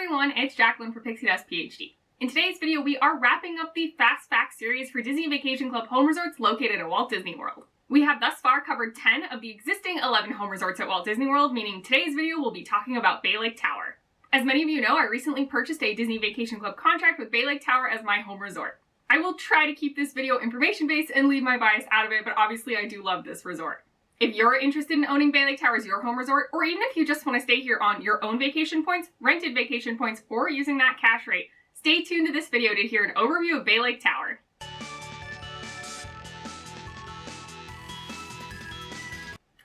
everyone, it's Jacqueline for Pixie Dust PhD. In today's video, we are wrapping up the Fast Facts series for Disney Vacation Club home resorts located at Walt Disney World. We have thus far covered 10 of the existing 11 home resorts at Walt Disney World, meaning today's video will be talking about Bay Lake Tower. As many of you know, I recently purchased a Disney Vacation Club contract with Bay Lake Tower as my home resort. I will try to keep this video information-based and leave my bias out of it, but obviously I do love this resort. If you're interested in owning Bay Lake Tower as your home resort, or even if you just want to stay here on your own vacation points, rented vacation points, or using that cash rate, stay tuned to this video to hear an overview of Bay Lake Tower.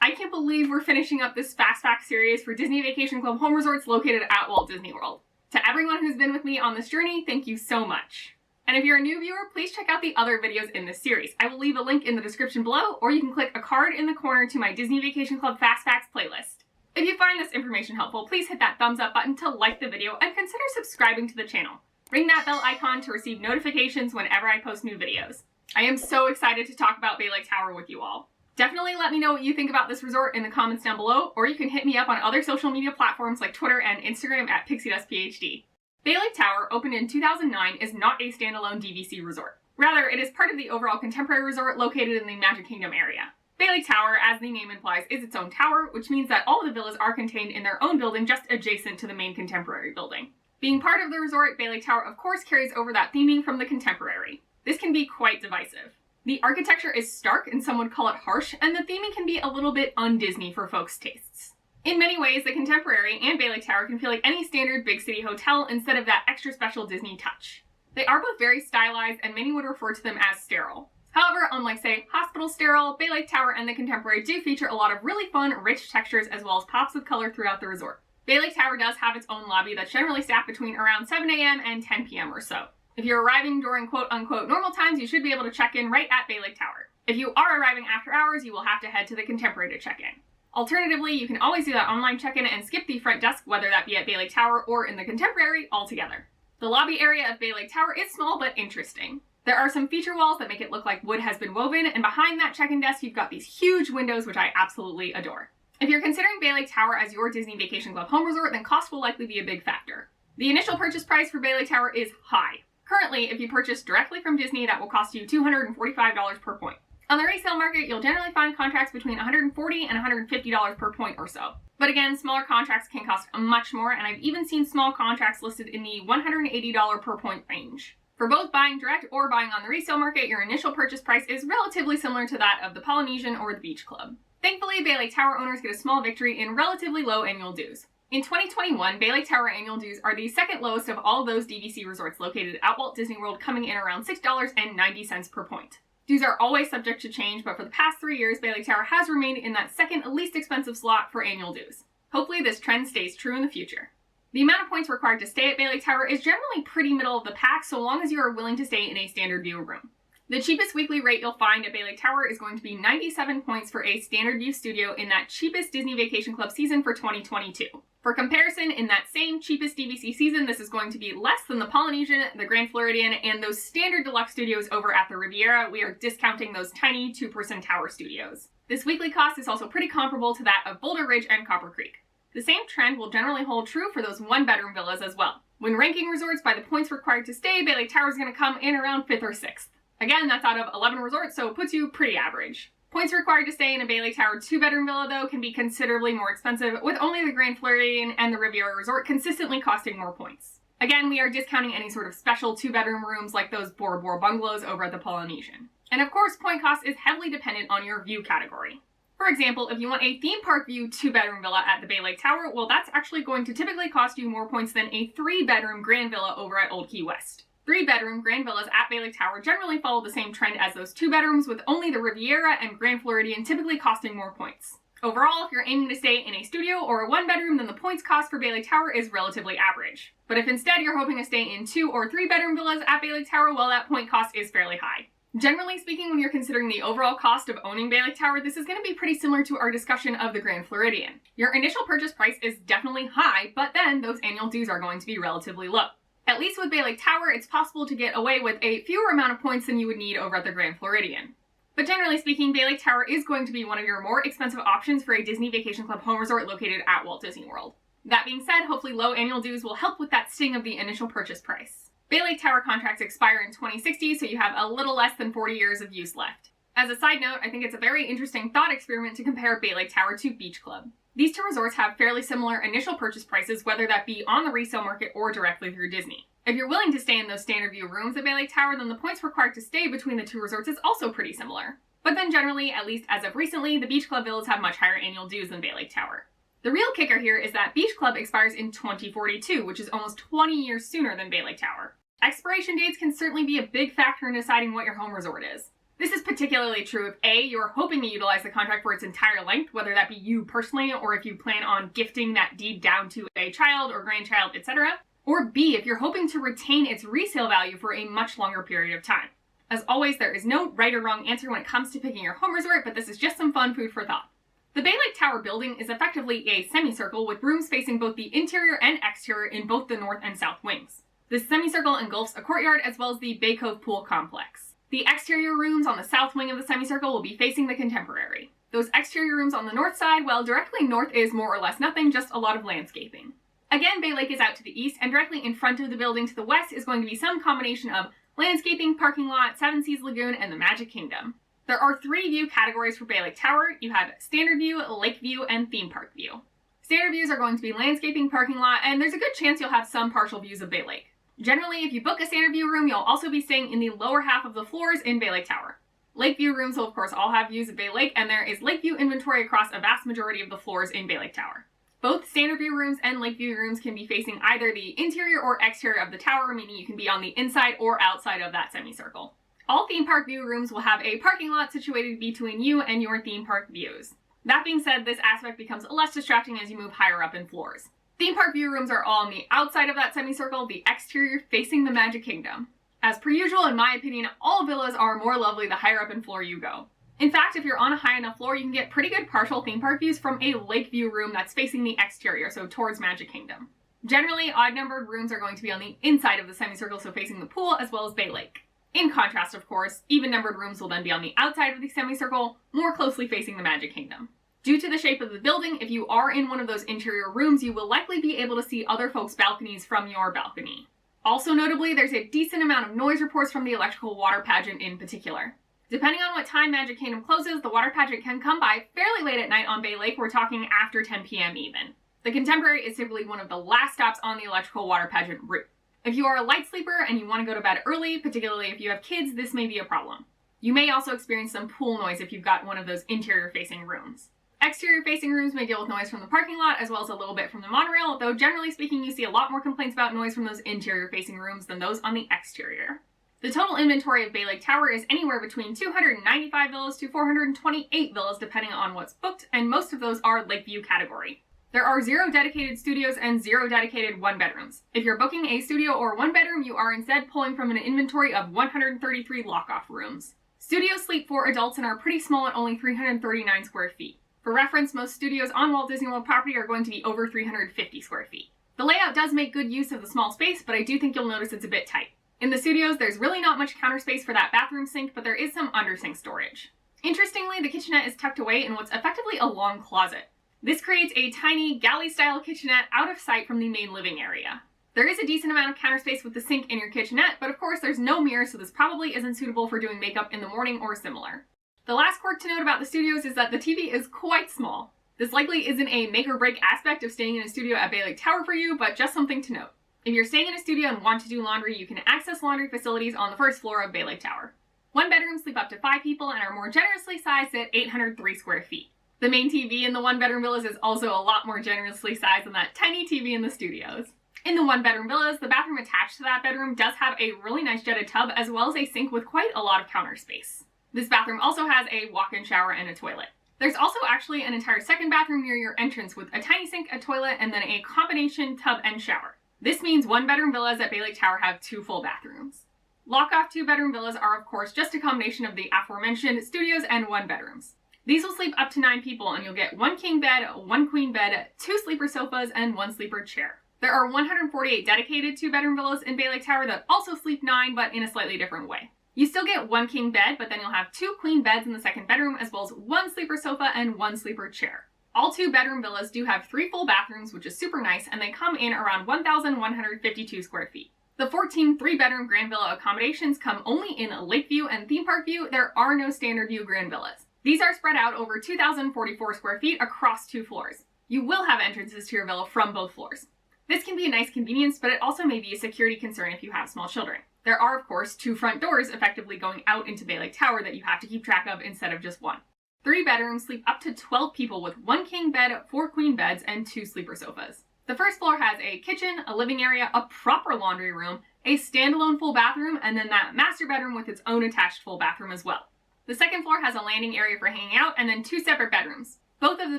I can't believe we're finishing up this Fast Facts series for Disney Vacation Club home resorts located at Walt Disney World. To everyone who's been with me on this journey, thank you so much. And if you're a new viewer, please check out the other videos in this series. I will leave a link in the description below, or you can click a card in the corner to my Disney Vacation Club Fast Facts playlist. If you find this information helpful, please hit that thumbs up button to like the video and consider subscribing to the channel. Ring that bell icon to receive notifications whenever I post new videos. I am so excited to talk about Bay Lake Tower with you all. Definitely let me know what you think about this resort in the comments down below, or you can hit me up on other social media platforms like Twitter and Instagram at PixieDustPhD. Bay Lake Tower, opened in 2009, is not a standalone DVC resort. Rather, it is part of the overall Contemporary Resort located in the Magic Kingdom area. Bay Lake Tower, as the name implies, is its own tower, which means that all of the villas are contained in their own building just adjacent to the main Contemporary building. Being part of the resort, Bay Lake Tower of course carries over that theming from the Contemporary. This can be quite divisive. The architecture is stark and some would call it harsh, and the theming can be a little bit un-Disney for folks' tastes. In many ways, the Contemporary and Bay Lake Tower can feel like any standard big city hotel instead of that extra special Disney touch. They are both very stylized, and many would refer to them as sterile. However, unlike, say, Hospital Sterile, Bay Lake Tower and the Contemporary do feature a lot of really fun, rich textures as well as pops of color throughout the resort. Bay Lake Tower does have its own lobby that's generally staffed between around 7 a.m. and 10 p.m. or so. If you're arriving during quote-unquote normal times, you should be able to check in right at Bay Lake Tower. If you are arriving after hours, you will have to head to the Contemporary to check in. Alternatively, you can always do that online check-in and skip the front desk, whether that be at Bay Lake Tower or in the Contemporary altogether. The lobby area of Bay Lake Tower is small but interesting. There are some feature walls that make it look like wood has been woven, and behind that check-in desk you've got these huge windows which I absolutely adore. If you're considering Bay Lake Tower as your Disney Vacation Club home resort, then cost will likely be a big factor. The initial purchase price for Bay Lake Tower is high. Currently, if you purchase directly from Disney, that will cost you $245 per point. On the resale market, you'll generally find contracts between $140 and $150 per point or so. But again, smaller contracts can cost much more, and I've even seen small contracts listed in the $180 per point range. For both buying direct or buying on the resale market, your initial purchase price is relatively similar to that of the Polynesian or the Beach Club. Thankfully, Bay Lake Tower owners get a small victory in relatively low annual dues. In 2021, Bay Lake Tower annual dues are the second lowest of all those DVC resorts located at Walt Disney World, coming in around $6.90 per point. Dues are always subject to change, but for the past 3 years, Bay Lake Tower has remained in that second least expensive slot for annual dues. Hopefully this trend stays true in the future. The amount of points required to stay at Bay Lake Tower is generally pretty middle of the pack, so long as you are willing to stay in a standard view room. The cheapest weekly rate you'll find at Bay Lake Tower is going to be 97 points for a standard view studio in that cheapest Disney Vacation Club season for 2022. For comparison, in that same cheapest DVC season, this is going to be less than the Polynesian, the Grand Floridian, and those standard deluxe studios over at the Riviera. We are discounting those tiny two-person tower studios. This weekly cost is also pretty comparable to that of Boulder Ridge and Copper Creek. The same trend will generally hold true for those one-bedroom villas as well. When ranking resorts by the points required to stay, Bay Lake Tower is going to come in around 5th or 6th. Again, that's out of 11 resorts, so it puts you pretty average. Points required to stay in a Bay Lake Tower 2-bedroom villa, though, can be considerably more expensive, with only the Grand Floridian and the Riviera Resort consistently costing more points. Again, we are discounting any sort of special 2-bedroom rooms like those Bora Bora bungalows over at the Polynesian. And of course, point cost is heavily dependent on your view category. For example, if you want a theme park view 2-bedroom villa at the Bay Lake Tower, well, that's actually going to typically cost you more points than a 3-bedroom grand villa over at Old Key West. 3-bedroom grand villas at Bay Lake Tower generally follow the same trend as those 2-bedrooms, with only the Riviera and Grand Floridian typically costing more points. Overall, if you're aiming to stay in a studio or a 1-bedroom, then the points cost for Bay Lake Tower is relatively average. But if instead you're hoping to stay in 2- or 3-bedroom villas at Bay Lake Tower, well, that point cost is fairly high. Generally speaking, when you're considering the overall cost of owning Bay Lake Tower, this is going to be pretty similar to our discussion of the Grand Floridian. Your initial purchase price is definitely high, but then those annual dues are going to be relatively low. At least with Bay Lake Tower, it's possible to get away with a fewer amount of points than you would need over at the Grand Floridian. But generally speaking, Bay Lake Tower is going to be one of your more expensive options for a Disney Vacation Club home resort located at Walt Disney World. That being said, hopefully low annual dues will help with that sting of the initial purchase price. Bay Lake Tower contracts expire in 2060, so you have a little less than 40 years of use left. As a side note, I think it's a very interesting thought experiment to compare Bay Lake Tower to Beach Club. These two resorts have fairly similar initial purchase prices, whether that be on the resale market or directly through Disney. If you're willing to stay in those standard view rooms at Bay Lake Tower, then the points required to stay between the two resorts is also pretty similar. But then generally, at least as of recently, the Beach Club villas have much higher annual dues than Bay Lake Tower. The real kicker here is that Beach Club expires in 2042, which is almost 20 years sooner than Bay Lake Tower. Expiration dates can certainly be a big factor in deciding what your home resort is. This is particularly true if A, you're hoping to utilize the contract for its entire length, whether that be you personally or if you plan on gifting that deed down to a child or grandchild, etc. Or B, if you're hoping to retain its resale value for a much longer period of time. As always, there is no right or wrong answer when it comes to picking your home resort, but this is just some fun food for thought. The Bay Lake Tower building is effectively a semicircle with rooms facing both the interior and exterior in both the north and south wings. This semicircle engulfs a courtyard as well as the Bay Cove Pool Complex. The exterior rooms on the south wing of the semicircle will be facing the Contemporary. Those exterior rooms on the north side, well, directly north is more or less nothing, just a lot of landscaping. Again, Bay Lake is out to the east, and directly in front of the building to the west is going to be some combination of landscaping, parking lot, Seven Seas Lagoon, and the Magic Kingdom. There are 3 view categories for Bay Lake Tower. You have Standard View, Lake View, and Theme Park View. Standard views are going to be landscaping, parking lot, and there's a good chance you'll have some partial views of Bay Lake. Generally, if you book a Standard View room, you'll also be staying in the lower half of the floors in Bay Lake Tower. Lake View rooms will of course all have views of Bay Lake, and there is Lake View inventory across a vast majority of the floors in Bay Lake Tower. Both Standard View rooms and Lake View rooms can be facing either the interior or exterior of the tower, meaning you can be on the inside or outside of that semicircle. All Theme Park View rooms will have a parking lot situated between you and your theme park views. That being said, this aspect becomes less distracting as you move higher up in floors. Theme Park View rooms are all on the outside of that semicircle, the exterior facing the Magic Kingdom. As per usual, in my opinion, all villas are more lovely the higher up in floor you go. In fact, if you're on a high enough floor, you can get pretty good partial theme park views from a Lake View room that's facing the exterior, so towards Magic Kingdom. Generally, odd-numbered rooms are going to be on the inside of the semicircle, so facing the pool as well as Bay Lake. In contrast, of course, even-numbered rooms will then be on the outside of the semicircle, more closely facing the Magic Kingdom. Due to the shape of the building, if you are in one of those interior rooms, you will likely be able to see other folks' balconies from your balcony. Also notably, there's a decent amount of noise reports from the electrical water pageant in particular. Depending on what time Magic Kingdom closes, the water pageant can come by fairly late at night on Bay Lake. We're talking after 10 p.m. even. The Contemporary is typically one of the last stops on the electrical water pageant route. If you are a light sleeper and you want to go to bed early, particularly if you have kids, this may be a problem. You may also experience some pool noise if you've got one of those interior-facing rooms. Exterior-facing rooms may deal with noise from the parking lot as well as a little bit from the monorail, though generally speaking you see a lot more complaints about noise from those interior-facing rooms than those on the exterior. The total inventory of Bay Lake Tower is anywhere between 295 villas to 428 villas depending on what's booked, and most of those are Lake View category. There are 0 dedicated studios and 0 dedicated one-bedrooms. If you're booking a studio or one-bedroom, you are instead pulling from an inventory of 133 lock-off rooms. Studios sleep 4 adults and are pretty small at only 339 square feet. For reference, most studios on Walt Disney World property are going to be over 350 square feet. The layout does make good use of the small space, but I do think you'll notice it's a bit tight. In the studios, there's really not much counter space for that bathroom sink, but there is some under-sink storage. Interestingly, the kitchenette is tucked away in what's effectively a long closet. This creates a tiny galley-style kitchenette out of sight from the main living area. There is a decent amount of counter space with the sink in your kitchenette, but of course there's no mirror, so this probably isn't suitable for doing makeup in the morning or similar. The last quirk to note about the studios is that the TV is quite small. This likely isn't a make-or-break aspect of staying in a studio at Bay Lake Tower for you, but just something to note. If you're staying in a studio and want to do laundry, you can access laundry facilities on the first floor of Bay Lake Tower. One bedrooms sleep up to 5 people and are more generously sized at 803 square feet. The main TV in the one-bedroom villas is also a lot more generously sized than that tiny TV in the studios. In the one-bedroom villas, the bathroom attached to that bedroom does have a really nice jetted tub as well as a sink with quite a lot of counter space. This bathroom also has a walk-in shower and a toilet. There's also actually an entire second bathroom near your entrance with a tiny sink, a toilet, and then a combination tub and shower. This means one-bedroom villas at Bay Lake Tower have 2 full bathrooms. Lock-off 2-bedroom villas are of course just a combination of the aforementioned studios and one-bedrooms. These will sleep up to 9 people and you'll get 1 king bed, 1 queen bed, 2 sleeper sofas, and 1 sleeper chair. There are 148 dedicated 2-bedroom villas in Bay Lake Tower that also sleep 9, but in a slightly different way. You still get 1 king bed, but then you'll have 2 queen beds in the second bedroom, as well as 1 sleeper sofa and 1 sleeper chair. All 2-bedroom villas do have 3 full bathrooms, which is super nice, and they come in around 1,152 square feet. The 14 3-bedroom Grand Villa accommodations come only in Lakeview and Theme Park View. There are no Standard View Grand Villas. These are spread out over 2,044 square feet across 2 floors. You will have entrances to your villa from both floors. This can be a nice convenience, but it also may be a security concern if you have small children. There are, of course, 2 front doors effectively going out into Bay Lake Tower that you have to keep track of instead of just 1. 3 bedrooms sleep up to 12 people with 1 king bed, 4 queen beds, and 2 sleeper sofas. The first floor has a kitchen, a living area, a proper laundry room, a standalone full bathroom, and then that master bedroom with its own attached full bathroom as well. The second floor has a landing area for hanging out, and then 2 separate bedrooms. Both of the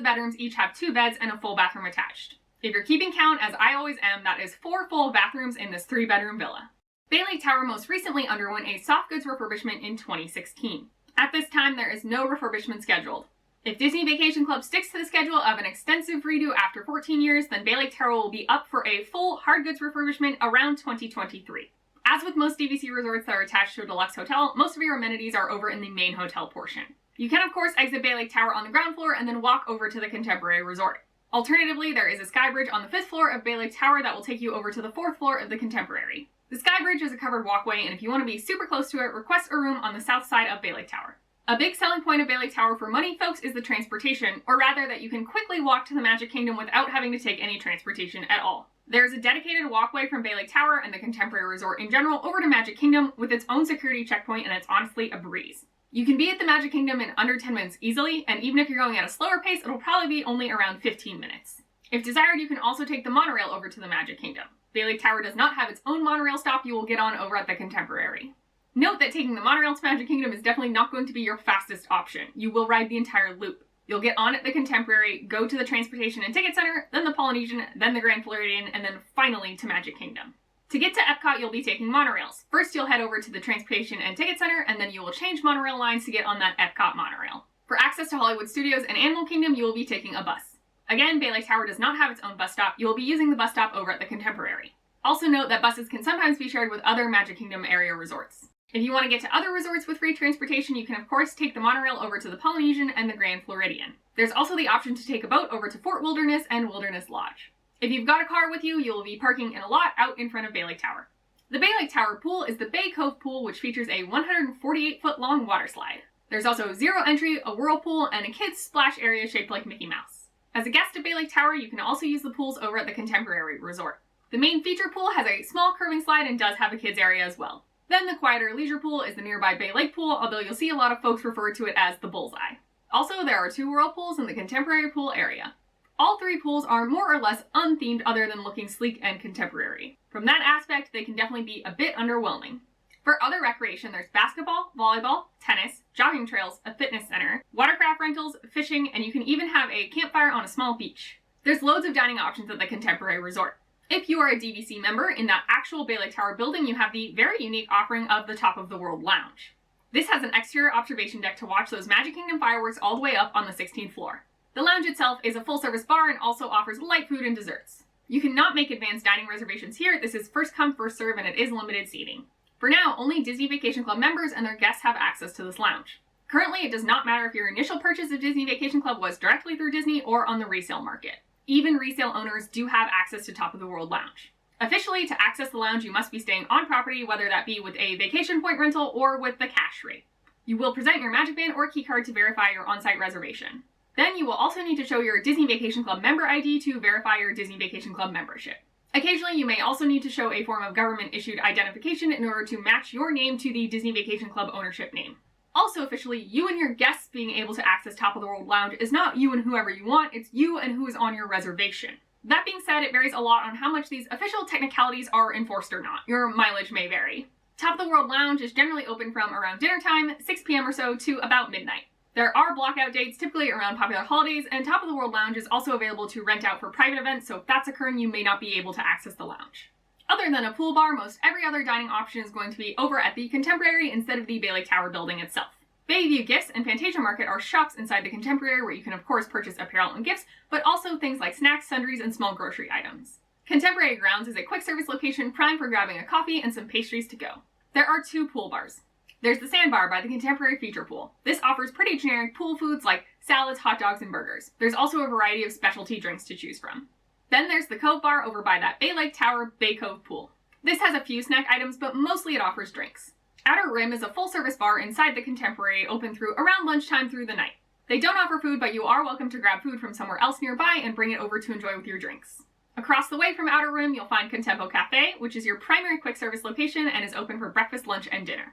bedrooms each have 2 beds and a full bathroom attached. If you're keeping count, as I always am, that is 4 full bathrooms in this 3-bedroom villa. Bay Lake Tower most recently underwent a soft goods refurbishment in 2016. At this time, there is no refurbishment scheduled. If Disney Vacation Club sticks to the schedule of an extensive redo after 14 years, then Bay Lake Tower will be up for a full hard goods refurbishment around 2023. As with most DVC resorts that are attached to a deluxe hotel, most of your amenities are over in the main hotel portion. You can of course exit Bay Lake Tower on the ground floor and then walk over to the Contemporary Resort. Alternatively, there is a sky bridge on the 5th floor of Bay Lake Tower that will take you over to the 4th floor of the Contemporary. The sky bridge is a covered walkway, and if you want to be super close to it, request a room on the south side of Bay Lake Tower. A big selling point of Bay Lake Tower for money folks is the transportation, or rather that you can quickly walk to the Magic Kingdom without having to take any transportation at all. There is a dedicated walkway from Bay Lake Tower and the Contemporary Resort in general over to Magic Kingdom with its own security checkpoint, and it's honestly a breeze. You can be at the Magic Kingdom in under 10 minutes easily, and even if you're going at a slower pace, it'll probably be only around 15 minutes. If desired, you can also take the monorail over to the Magic Kingdom. Bay Lake Tower does not have its own monorail stop you will get on over at the Contemporary. Note that taking the monorail to Magic Kingdom is definitely not going to be your fastest option. You will ride the entire loop. You'll get on at the Contemporary, go to the Transportation and Ticket Center, then the Polynesian, then the Grand Floridian, and then finally to Magic Kingdom. To get to Epcot, you'll be taking monorails. First, you'll head over to the Transportation and Ticket Center, and then you will change monorail lines to get on that Epcot monorail. For access to Hollywood Studios and Animal Kingdom, you will be taking a bus. Again, Bay Lake Tower does not have its own bus stop. You will be using the bus stop over at the Contemporary. Also note that buses can sometimes be shared with other Magic Kingdom area resorts. If you want to get to other resorts with free transportation, you can of course take the monorail over to the Polynesian and the Grand Floridian. There's also the option to take a boat over to Fort Wilderness and Wilderness Lodge. If you've got a car with you, you'll be parking in a lot out in front of Bay Lake Tower. The Bay Lake Tower pool is the Bay Cove pool, which features a 148-foot long water slide. There's also zero entry, a whirlpool, and a kids' splash area shaped like Mickey Mouse. As a guest at Bay Lake Tower, you can also use the pools over at the Contemporary Resort. The main feature pool has a small curving slide and does have a kids area as well. Then the quieter leisure pool is the nearby Bay Lake pool, although you'll see a lot of folks refer to it as the Bullseye. Also, there are 2 whirlpools in the Contemporary pool area. All 3 pools are more or less unthemed other than looking sleek and contemporary. From that aspect, they can definitely be a bit underwhelming. For other recreation, there's basketball, volleyball, tennis, jogging trails, a fitness center, watercraft rentals, fishing, and you can even have a campfire on a small beach. There's loads of dining options at the Contemporary Resort. If you are a DVC member, in that actual Bay Lake Tower building, you have the very unique offering of the Top of the World Lounge. This has an exterior observation deck to watch those Magic Kingdom fireworks all the way up on the 16th floor. The lounge itself is a full-service bar and also offers light food and desserts. You cannot make advanced dining reservations here. This is first come, first serve, and it is limited seating. For now, only Disney Vacation Club members and their guests have access to this lounge. Currently, it does not matter if your initial purchase of Disney Vacation Club was directly through Disney or on the resale market. Even resale owners do have access to Top of the World Lounge. Officially, to access the lounge, you must be staying on property, whether that be with a vacation point rental or with the cash rate. You will present your Magic Band or keycard to verify your on-site reservation. Then you will also need to show your Disney Vacation Club member ID to verify your Disney Vacation Club membership. Occasionally, you may also need to show a form of government-issued identification in order to match your name to the Disney Vacation Club ownership name. Also officially, you and your guests being able to access Top of the World Lounge is not you and whoever you want, it's you and who is on your reservation. That being said, it varies a lot on how much these official technicalities are enforced or not. Your mileage may vary. Top of the World Lounge is generally open from around dinner time, 6 p.m. or so, to about midnight. There are blockout dates, typically around popular holidays, and Top of the World Lounge is also available to rent out for private events, so if that's occurring, you may not be able to access the lounge. Other than a pool bar, most every other dining option is going to be over at the Contemporary instead of the Bay Lake Tower building itself. Bayview Gifts and Fantasia Market are shops inside the Contemporary where you can of course purchase apparel and gifts, but also things like snacks, sundries, and small grocery items. Contemporary Grounds is a quick service location prime for grabbing a coffee and some pastries to go. There are 2 pool bars. There's the Sandbar by the Contemporary Feature Pool. This offers pretty generic pool foods like salads, hot dogs, and burgers. There's also a variety of specialty drinks to choose from. Then there's the Cove Bar over by that Bay Lake Tower Bay Cove Pool. This has a few snack items, but mostly it offers drinks. Outer Rim is a full-service bar inside the Contemporary, open through around lunchtime through the night. They don't offer food, but you are welcome to grab food from somewhere else nearby and bring it over to enjoy with your drinks. Across the way from Outer Rim, you'll find Contempo Cafe, which is your primary quick-service location and is open for breakfast, lunch, and dinner.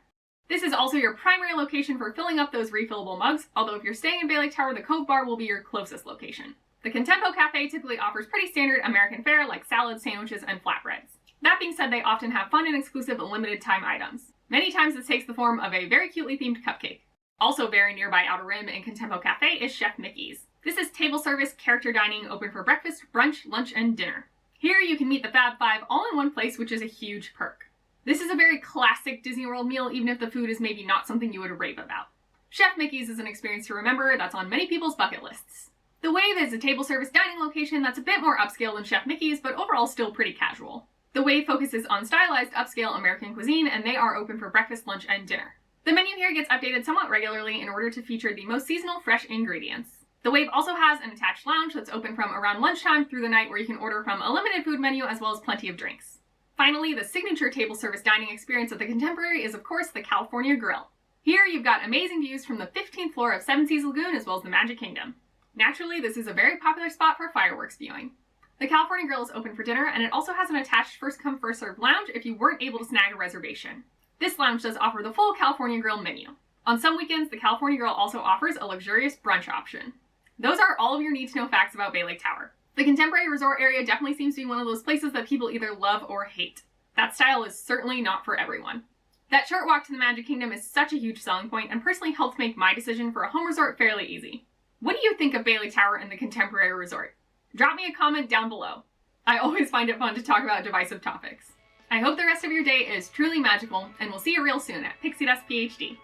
This is also your primary location for filling up those refillable mugs, although if you're staying in Bay Lake Tower, the Cove Bar will be your closest location. The Contempo Cafe typically offers pretty standard American fare like salads, sandwiches, and flatbreads. That being said, they often have fun and exclusive limited time items. Many times this takes the form of a very cutely themed cupcake. Also very nearby Outer Rim and Contempo Cafe is Chef Mickey's. This is table service, character dining, open for breakfast, brunch, lunch, and dinner. Here you can meet the Fab Five all in one place, which is a huge perk. This is a very classic Disney World meal, even if the food is maybe not something you would rave about. Chef Mickey's is an experience to remember that's on many people's bucket lists. The Wave is a table service dining location that's a bit more upscale than Chef Mickey's, but overall still pretty casual. The Wave focuses on stylized upscale American cuisine, and they are open for breakfast, lunch, and dinner. The menu here gets updated somewhat regularly in order to feature the most seasonal fresh ingredients. The Wave also has an attached lounge that's open from around lunchtime through the night where you can order from a limited food menu as well as plenty of drinks. Finally, the signature table service dining experience at the Contemporary is of course the California Grill. Here you've got amazing views from the 15th floor of Seven Seas Lagoon as well as the Magic Kingdom. Naturally, this is a very popular spot for fireworks viewing. The California Grill is open for dinner, and it also has an attached first come first served lounge if you weren't able to snag a reservation. This lounge does offer the full California Grill menu. On some weekends, the California Grill also offers a luxurious brunch option. Those are all of your need to know facts about Bay Lake Tower. The Contemporary Resort area definitely seems to be one of those places that people either love or hate. That style is certainly not for everyone. That short walk to the Magic Kingdom is such a huge selling point and personally helped make my decision for a home resort fairly easy. What do you think of Bay Lake Tower and the Contemporary Resort? Drop me a comment down below. I always find it fun to talk about divisive topics. I hope the rest of your day is truly magical, and we'll see you real soon at Pixie Dust PhD.